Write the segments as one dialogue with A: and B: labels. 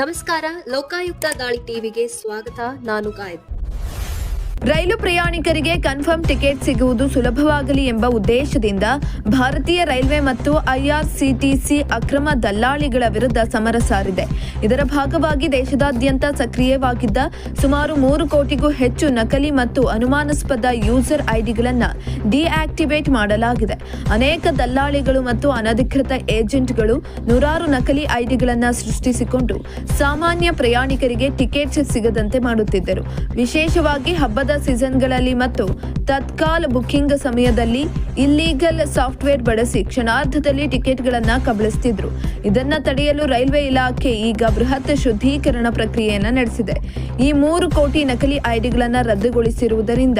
A: ನಮಸ್ಕಾರ, ಲೋಕಾಯುಕ್ತ ದಾಳಿ ಟಿವಿಗೆ ಸ್ವಾಗತ. ನಾನು ಗಾಯತ್.
B: ರೈಲು ಪ್ರಯಾಣಿಕರಿಗೆ ಕನ್ಫರ್ಮ್ ಟಿಕೆಟ್ ಸಿಗುವುದು ಸುಲಭವಾಗಲಿ ಎಂಬ ಉದ್ದೇಶದಿಂದ ಭಾರತೀಯ ರೈಲ್ವೆ ಮತ್ತು ಐಆರ್ಸಿಟಿಸಿ ಅಕ್ರಮ ದಲ್ಲಾಳಿಗಳ ವಿರುದ್ಧ ಸಮರ ಸಾರಿದೆ. ಇದರ ಭಾಗವಾಗಿ ದೇಶದಾದ್ಯಂತ ಸಕ್ರಿಯವಾಗಿದ್ದ ಸುಮಾರು 3 ಕೋಟಿಗೂ ಹೆಚ್ಚು ನಕಲಿ ಮತ್ತು ಅನುಮಾನಾಸ್ಪದ ಯೂಸರ್ ಐಡಿಗಳನ್ನು ಡಿಆಕ್ಟಿವೇಟ್ ಮಾಡಲಾಗಿದೆ. ಅನೇಕ ದಲ್ಲಾಳಿಗಳು ಮತ್ತು ಅನಧಿಕೃತ ಏಜೆಂಟ್ಗಳು ನೂರಾರು ನಕಲಿ ಐಡಿಗಳನ್ನು ಸೃಷ್ಟಿಸಿಕೊಂಡು ಸಾಮಾನ್ಯ ಪ್ರಯಾಣಿಕರಿಗೆ ಟಿಕೆಟ್ ಸಿಗದಂತೆ ಮಾಡುತ್ತಿದ್ದರು. ವಿಶೇಷವಾಗಿ ಹಬ್ಬದ ಸೀಸನ್ಗಳಲ್ಲಿ ಮತ್ತು ತತ್ಕಾಲ್ ಬುಕಿಂಗ್ ಸಮಯದಲ್ಲಿ ಇಲ್ಲೀಗಲ್ ಸಾಫ್ಟ್ವೇರ್ ಬಳಸಿ ಕ್ಷಣಾರ್ಧದಲ್ಲಿ ಟಿಕೆಟ್ಗಳನ್ನು ಕಬಳಿಸುತ್ತಿದ್ರು. ಇದನ್ನು ತಡೆಯಲು ರೈಲ್ವೆ ಇಲಾಖೆ ಈಗ ಬೃಹತ್ ಶುದ್ಧೀಕರಣ ಪ್ರಕ್ರಿಯೆಯನ್ನು ನಡೆಸಿದೆ. ಈ 3 ಕೋಟಿ ನಕಲಿ ಐಡಿಗಳನ್ನು ರದ್ದುಗೊಳಿಸಿರುವುದರಿಂದ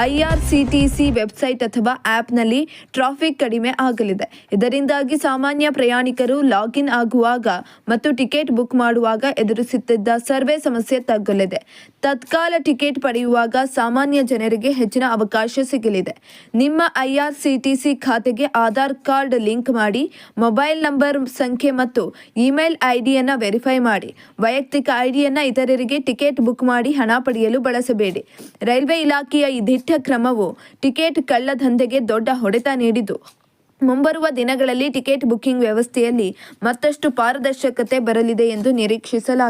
B: ಐಆರ್ಸಿಟಿಸಿ ವೆಬ್ಸೈಟ್ ಅಥವಾ ಆಪ್ನಲ್ಲಿ ಟ್ರಾಫಿಕ್ ಕಡಿಮೆ ಆಗಲಿದೆ. ಇದರಿಂದಾಗಿ ಸಾಮಾನ್ಯ ಪ್ರಯಾಣಿಕರು ಲಾಗಿನ್ ಆಗುವಾಗ ಮತ್ತು ಟಿಕೆಟ್ ಬುಕ್ ಮಾಡುವಾಗ ಎದುರಿಸುತ್ತಿದ್ದ ಸರ್ವೆ ಸಮಸ್ಯೆ ತಗ್ಗಲಿದೆ. ತತ್ಕಾಲ ಟಿಕೆಟ್ ಪಡೆಯುವಾಗ ಸಾಮಾನ್ಯ ಜನರಿಗೆ ಹೆಚ್ಚಿನ ಅವಕಾಶ ಸಿಗಲಿದೆ. ನಿಮ್ಮ ಐಆರ್ಸಿಟಿಸಿ ಖಾತೆಗೆ ಆಧಾರ್ ಕಾರ್ಡ್ ಲಿಂಕ್ ಮಾಡಿ, ಮೊಬೈಲ್ ನಂಬರ್, ಸಂಖ್ಯೆ ಮತ್ತು ಇಮೇಲ್ ಐಡಿಯನ್ನು ವೆರಿಫೈ ಮಾಡಿ. ವೈಯಕ್ತಿಕ ಐಡಿಯನ್ನು ಇತರರಿಗೆ ಟಿಕೆಟ್ ಬುಕ್ ಮಾಡಿ ಹಣ ಪಡೆಯಲು ಬಳಸಬೇಡಿ. ರೈಲ್ವೆ ಇಲಾಖೆಯ ಈ ದಿಟ್ಟ ಕ್ರಮವು ಟಿಕೆಟ್ ಕಳ್ಳದಂಧೆಗೆ ದೊಡ್ಡ ಹೊಡೆತ ನೀಡಿದ್ದು, ಮುಂಬರುವ ದಿನಗಳಲ್ಲಿ ಟಿಕೆಟ್ ಬುಕಿಂಗ್ ವ್ಯವಸ್ಥೆಯಲ್ಲಿ ಮತ್ತಷ್ಟು ಪಾರದರ್ಶಕತೆ ಬರಲಿದೆ ಎಂದು ನಿರೀಕ್ಷಿಸಲಾಗಿದೆ.